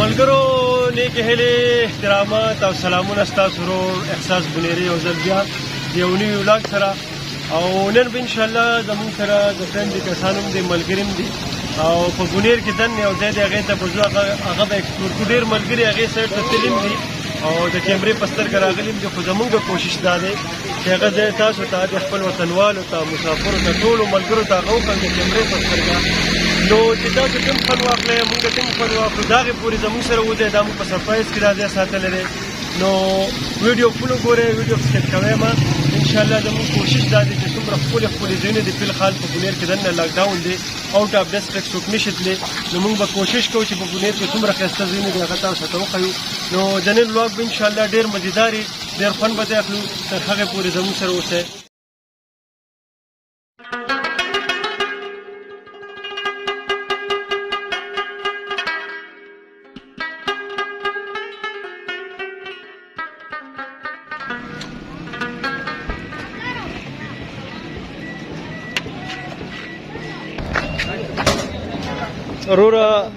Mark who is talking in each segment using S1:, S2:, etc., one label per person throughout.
S1: ملګرو نیک هیلې احترامات او سلامونه ستاسو ورور احساس بنيري یو ځل بیا د یو نوي ولاګ سره او نن به انشاءالله زموږ سره د فرند کسان هم دي ملګري هم دي او په بونیر کې دننه یو ځای دی هغې ته به ځو هغه به ایکسپلور کړو ډېر ملګري هغې سایډ ته تللي هم دي او د کیمرې په سترګه راغلي هم دي خو زموږ کوشش دا دی چې هغه ځای تاسو ته د خپل وطنوالو ته مسافرو ته ټولو ملګرو ته هغه وکړم د کیمرې په سترګه نو چې تاسو کوم خوند واخلئ موږ کوم خوند واخلو د هغې پورې زموږ سره وځئ دا موږ په سرپرایز کې دا ځای ساتلی دی نو ویډیو فل وګورئ ویډیو سکیپ کوئ ما انشاءالله زموږ کوشش دا دی چې څومره ښکلې ځایونه دي فلحال په بونیر کې دننه لاکډاون دی آوټ آف ډسټرکټ څوک نشي تللی نو موږ به کوشش کوو چې په بونیر کې څومره ښایسته ځایونه دي هغه تاسو ته وښیو نو د نن ولاګ به انشاءالله ډېر مزیدار وي ډېر خوند به ترې اخلو تر هغې پورې زموږ سره اوسئ رورا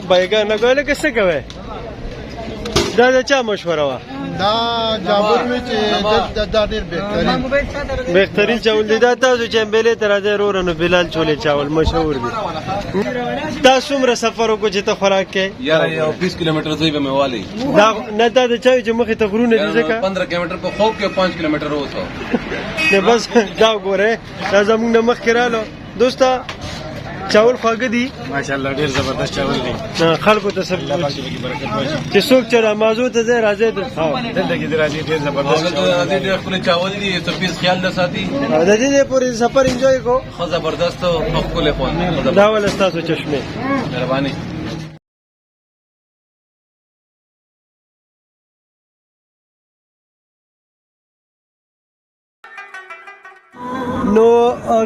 S1: بایگان نگوله که څه کوئ دا د چا مشوره وه
S2: دا جابر وی چې دا ډېر
S1: بهترین چاول دی دا تاسو چمبلې ته راځئ وروره نو بلال چولې چاول مشهور دي تا څومره سفر وکړو چې ته خوراک کوې
S3: یاره یو 20 کیلومتر ځای به مې والی
S1: نه دا د چا چې مخې ته غرونه دي ځکه
S3: 15 کیلومتر په خوب کې 5 کیلومتر وته
S1: نه بس دا وګورئ دا زموږ نه مخکې رالو دوسته چاول خواږه دي
S4: ماشاءالله ډېر زبردست چاول دي
S1: خلکو ته سب چې څوک چې رامازو ته ځای راځي
S4: دلته کې راځي ډېر زبردست
S3: ډېر ښکلي چاول دي څه پیس خیال نه ساتي
S1: د دې پورې سفر انجوای کو
S3: ښه زبردست او ښکلی خوند
S1: دا ول ستاسو چشمه
S3: مهرباني
S1: نو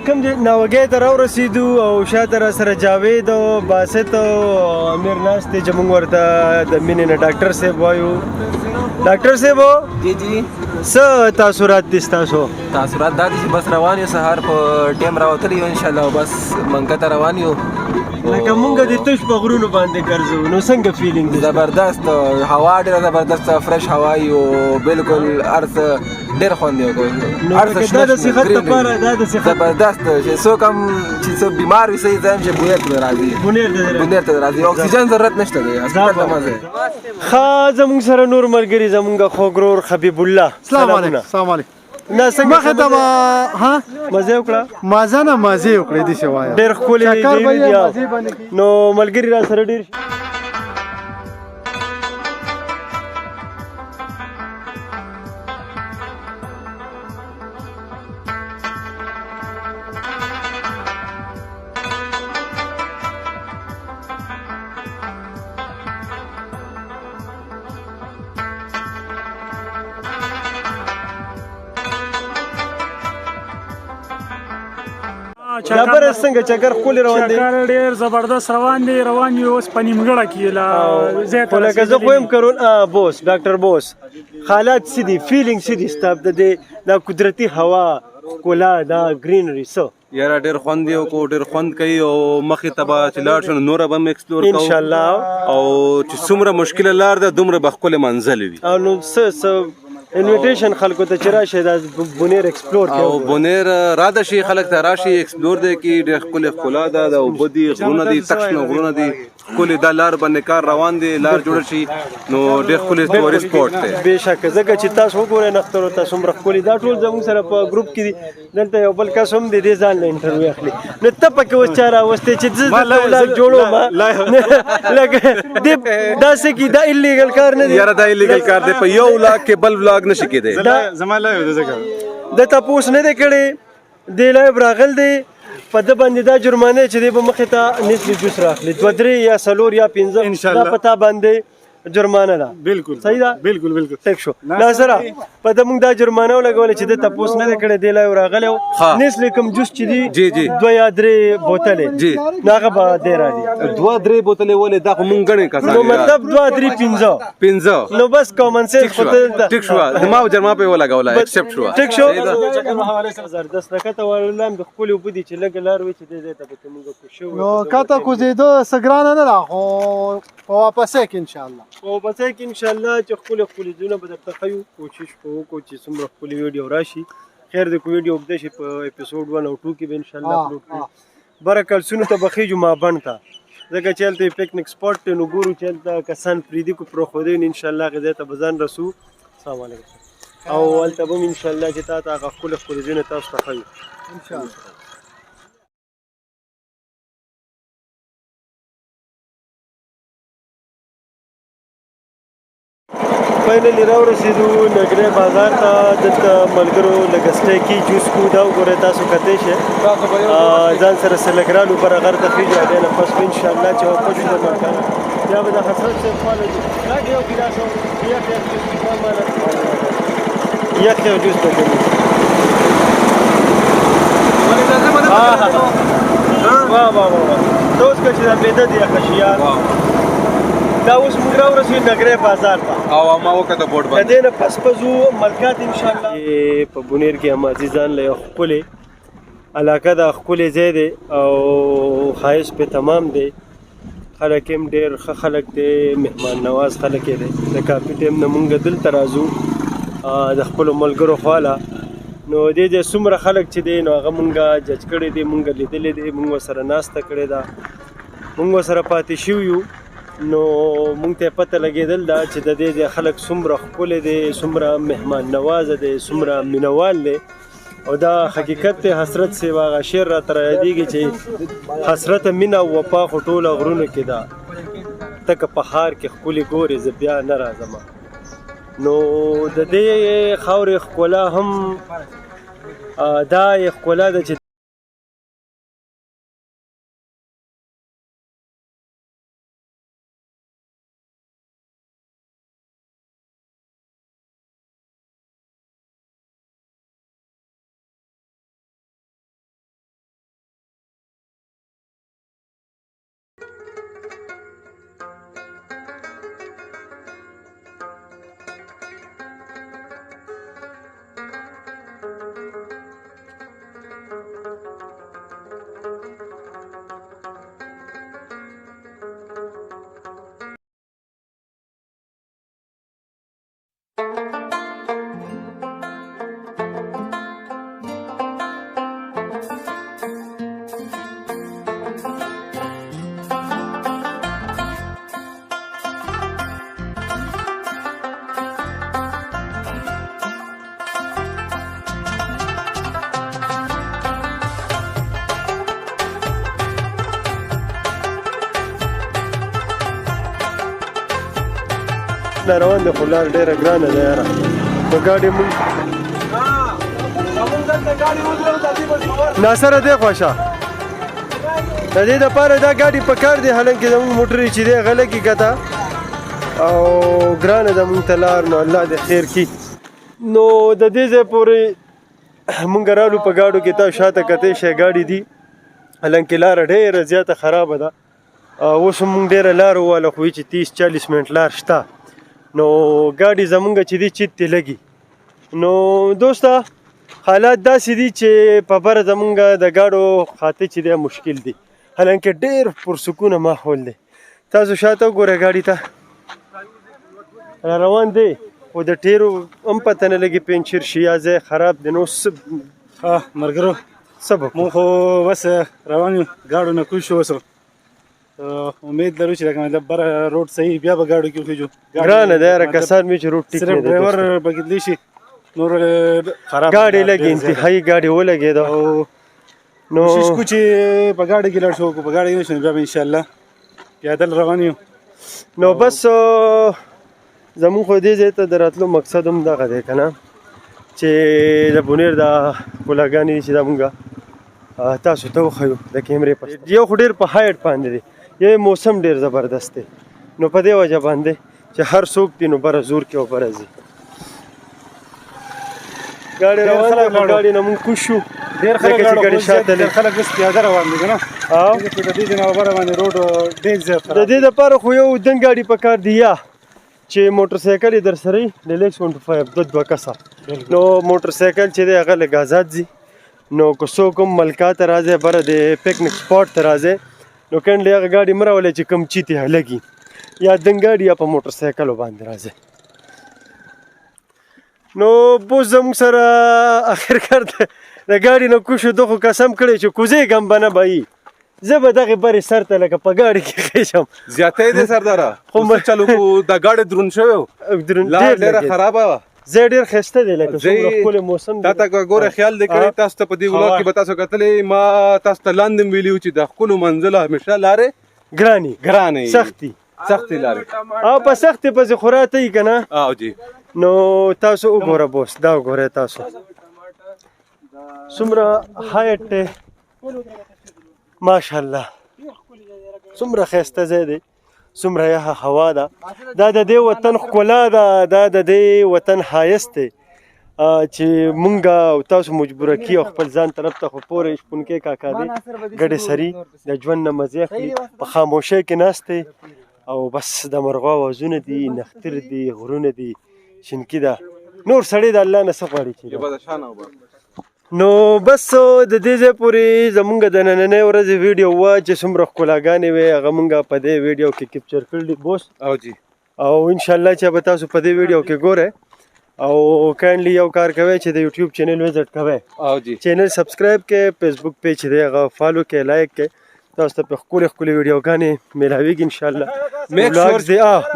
S1: کوم دې ناوګۍ ته راورسېدو او شاته را سره جاوید او باسط او امیر ناست دی چې موږ ورته د مینې نه ډاکټر صاحب وایو ډاکټر صاحب
S5: جی جی
S1: څه تاثرات دي ستاسو
S5: تاثرات دا دي چې بس روان یو سهار په ټیم راوتلی یو انشاءالله بس منګه ته روان یو
S1: لکه مونږ د تش په غرونو باندې ګرځو نو څنګه فیلینګ دی
S5: زبردست هوا ډېره زبردست فرش هوا یو بالکل ارث ډېر خوند یو
S1: دا د صحت لپاره دا د صحت
S5: زبردست چې څوک هم چې څه بیمار وي صحیح ځای چې بونیر ته راځي بونیر ته راځي اکسیجن ضرورت نشته دی
S1: ښه زموږ سره نور ملګري زموږ خوږ ورور حبیب الله
S2: السلام علیکم
S1: نه څنګه
S2: مخه ته ها
S1: مزه وکړه
S2: مازه نه مزه وکړې دي شوایا
S1: ډېر ښکلي دی نو ملګري را سره ډېر چکر څنګه چکر ښکلی روان دی
S6: چکر ډېر زبردست روان دی روان یو اوس په نیمګړه کې لا
S1: لکه زه خو یم کرون بوس ډاکټر بوس حالات څه دي فیلینګ څه دي ستا د دا قدرتي هوا ښکلا دا ګرینري څه
S3: یاره ډېر خوند دی او ډېر خوند کوي او مخې ته به چې لاړ شو نو نوره به هم ایکسپلور کوو
S1: انشاءالله
S3: او چې څومره مشکله لار ده دومره به ښکلې منزل وي
S1: او نو څه انویټیشن خلکو ته چې راشي دا بونیر ایکسپلور کوي
S3: او بونیر را ده شي خلک ته راشي ایکسپلور دی کې ډېر ښکلې ښکلا ده د اوبه دي غرونه دي تک شنه غرونه دي ښکلې دا لار باندې کار روان دی لار جوړه شي نو ډېر ښکلی ټورست سپاټ دی
S1: بېشکه ځکه چې تاسو وګورئ نښترو ته څومره ښکلي دا ټول زموږ سره په ګروپ کې دي دلته یو بل کس هم دی دې ځان له انټرویو اخلي نو ته پکې اوس چا راوستی چې زه دلته ولاګ جوړوم لکه داسې کې دا ایلیګل کار نه دی
S3: یاره دا ایلیګل کار دی په یو ولاګ کې بل ولاګ نشي کېدی
S4: زما لایو ده ځکه
S1: د تپوس نه دی کړی دی لایو راغل دی په ده باندې دا جرمانه چې دی به مخې ته نسلي جوس راخلي 2 3 یا 4 یا 5 دا په تا باندې جرمانه ده
S4: بالکل
S1: صحیح ده
S4: بالکل
S1: ټیک شو ناصره په ده موږ دا جرمانه ولګوله چې د تپوس نه دی کړی دی لایو راغلی نسلي کوم جوس چې دي 2 یا 3 بوتلې نو هغه به دی راځي
S3: 2 3 بوتلې ولې دا خو مونږ ګڼې کسان
S1: نو مطلب 2 3 15 نو بس کامن سنس
S3: ټیک شو ما جرما په ولګوله ایکسپټ شو
S1: ټیک شو زبردست راکته ولم د خپل وبو دي چې لګ لار وي چې دې ته به موږ کو شو
S2: نو کاته کوزیدو سګران نه راخو په واپسې کې انشاءالله
S1: او بس کې ان شاء الله چې خپل ځونه به درته ښیو کوشش به وکړو چې څومره خپل ویډیو راشي خیر د کو ویډیو اوږده شي په اپیسوډ 1 او 2 کې به ان شاء الله اپلوډ کړو برکل سونو ته بخیجو ما بند ته ځکه چې هلته پکنیک سپاټ دی نو ګورو چې هلته کسان پرېږدي کو پرېښودی نو انشاءالله هغې ځای ته به ځان رسو السلام علیکم او هلته به هم انشاءالله چې تا ته هغه ښکلې ځایونه تاسو ته ښیو
S2: انشاءالله
S1: فاینلی راورسېدو نګری بازار ته دلته ملګرو لږ سټیکي جوس کو دا وګورئ تاسو کتی شئ ځان سره څه لږ رالو بره غر ته خېږو هغې نه پس به انشاءالله چې واپس شو مکانه بیا به د حسن صاحب خواله ځو راکړه یو ګیلاس یخ یو جوس به کوي واه واه واه دا اوس که چې دا بېده دی یخه شیان دا اوس موږ راورسېدو نګری بازار ته
S3: او ما وکړه بورډ
S1: د دې نه پس به ځو ملکات انشاءالله په بونیر کې هم عزیزان له یو ښکلې علاقه ده ښکلی ځای دی او ښایست پې تمام دی خلک هم ډېر ښه خلک دی مهمان نواز خلک یې دی د کافي ټایم نه مونږ دلته راځو د خپلو ملګرو خواله نو دې ځای څومره خلک چې دی نو هغه مونږ جج کړی دی مونږ لیدلی دی مونږ ورسره ناسته کړې ده مونږ ورسره پاتې شوي یو نو مونږ ته پته لګېدل دا چې د دې ځای خلک څومره ښکلی دی څومره مهمان نوازه دی څومره مینوال دی او دا حقیقت دی حسرت صاحب هغه شعر راته رایادېږي چې حسرت مینه او وفا خو ټوله غرونو کې ده ته که په ښار کې ښکلې ګورې زه بیا نه راځمه نو د دې خاورې ښکلا هم دا یې ښکلا ده چې روان دی خو لار ډېره ګرانه ده یاره نو ګاډي مونږ ناصره دی خوښه د دې دپاره دا ګاډي په کار دی حالانکې زموږ موټر چې دی هغه لږې کته او ګرانه ده مونږ ته لار نو الله دې خیر کړي نو د دې ځای پورې مونږ رالو په ګاډو کې تاسو شاته کتی شئ ګاډي دي حالانکې لاره ډېره زیاته خرابه ده اوس هم مونږ ډېره لار وواله خو چې 30-40 منټ لار شته نو ګاډي زمونږ چې دی چت دی لګي نو دوسته حالات داسې دي چې په بره زمونږ د ګاډو خاطر چې دی مشکل دی حالانکې ډېر پرسکونه ماحول دی تاسو شاته وګوره ګاډي ته را روان دی خو د ټیرو هم پته نه لګي پنچر شي یا ځای خراب دی نو
S4: مرګرو
S1: سبب
S4: مونږ خو بس روان یو ګاډو نه کوز شو اوس امید لرو چې لکه بره روډ صحیح بیا به ګاډو کې وخېږو
S1: ګرانه ده یاره کسان مې چې روډ ټیک
S4: صرف
S1: نه دی
S4: ډرایور بدلی شي نور خراب
S1: ګاډي لګي انتهایي ګاډي ولګېده نو
S4: کوشش کو چې په ګاډي کې لاړ شو په ګاډي نه شو بیا به انشاءالله پیادل روان یو
S1: نو بس زمونږ خو دې ځای ته د راتلو مقصد هم دغه دی که نه چې د بونیر دا ښکلاګانې دي چې دا مونږ تاسو ته وښیو د کیمرې په یو خو ډېر په هایټ باندې دی یو موسم ډېر زبردست دی نو په دې وجه باندې چې هر څوک دی نو بره زور کې او بره ځي ګاډي روان دی خو ګاډي نه مونږ کوز شو
S4: ډېر خلک
S1: ګاډي شاته
S4: ډېر خلک بس پیاده روان دي که نه د دې ځای نه بره باندې روډ ډېر زیات
S1: د دې دپاره خو یو دنګ ګاډي په کار دی یا چې موټر سایکل یې در سره وي ډیلکس 125 دوه کسه نو موټر سایکل چې دی هغه لږ آزاد ځي نو که څوک هم ملکا ته راځي بره د پکنیک سپاټ ته راځي نو کنډلې هغه ګاډي مه راولئ چې کم چیتې لګي یا دنګاډي یا په موټر سایکلو باندې راځئ. نو بوس زموږ سره اخرکار د ګاډي نه کوز شو. ده خو قسم کړی چې کوزېږم به نه به یي، زه به دغې برې سر ته لکه په ګاډي کې خېژم.
S3: زیاتی دی سرداره خو چلو خو د ګاډي دروند شوی و، لار ډېره خرابه وه.
S1: ځای ډېر ښایسته دی، لکه څومره ښکلی موسم دی.
S3: تا ته ګوره خیال دی کړی تاسو ته په دې ولاګ کې به تاسو کتلی ما تاسو ته لاندې هم ویلي وو چې د ښکلو منزلو همیشه لارې ګرانې
S1: سختې
S3: لارې
S1: او په سختې پسې خو راته یي که نه.
S3: او جی
S1: نو تاسو وګوره بوس، دا وګورئ تاسو څومره هایټ دی، ماشاءالله څومره ښایسته ځای دی، څومره یخه هوا ده. دا د دې وطن ښکلا ده، دا د دې وطن ښایست دی چې مونږ او تاسو مجبوره کي او خپل ځان طرف ته خو پورې شپونکی کاکا دی ګډې سري د ژوند نه مزې اخلي، په خاموشۍ کې ناست دی او بس د مرغو اوازونه دي، نختر دي، غرونه دي، شینکي ده. نور سړی د الله نه څه غواړي چې نو بس د دې ځای پورې زمونږ د نننۍ ورځې ویډیو وه چې څومره ښکلاګانې وې هغه مونږ په دې ویډیو کې کیپچر کړي بوس.
S3: او جی
S1: او انشاءالله چې به تاسو په دې ویډیو کې ګورئ او کاینډلی یو کار کوئ چې د یوټیوب چینل وزټ کوئ،
S3: او جی
S1: چینل سبسکرایب کړئ، فیسبوک پیج دی هغه فالو کړئ، لایک کړئ، تاسو ته په ښکلې ښکلې ویډیوګانې میلاویږي انشاءالله.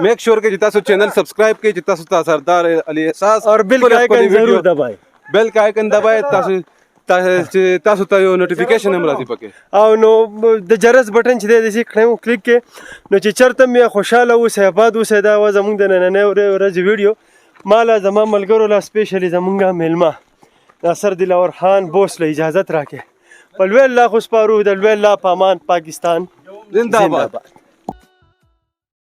S3: میک شور کې چې تاسو چینل سبسکرایب کړئ، چې تاسو ته سردار علي احساس
S1: اور بیل کا آیکن ضرور دبائ،
S3: بیل کا آیکن دبائ تاسو ته یو نوټیفیکیشن هم راځي پکې.
S1: او نو د جرس بټن چې دی داسې کړئ کلیک کړئ نو چې چېرته مې خوشحاله اوسئ آباد اوسئ. دا وه زموږ د نننۍ ورځې ویډیو. ما له زما ملګرو له سپیشلي زمونږ میلمه ناصر دلاور خان بوس له اجازت راکړئ. په لوی الله خو سپارو، د لوی الله په امان. پاکستان
S3: زنده باد.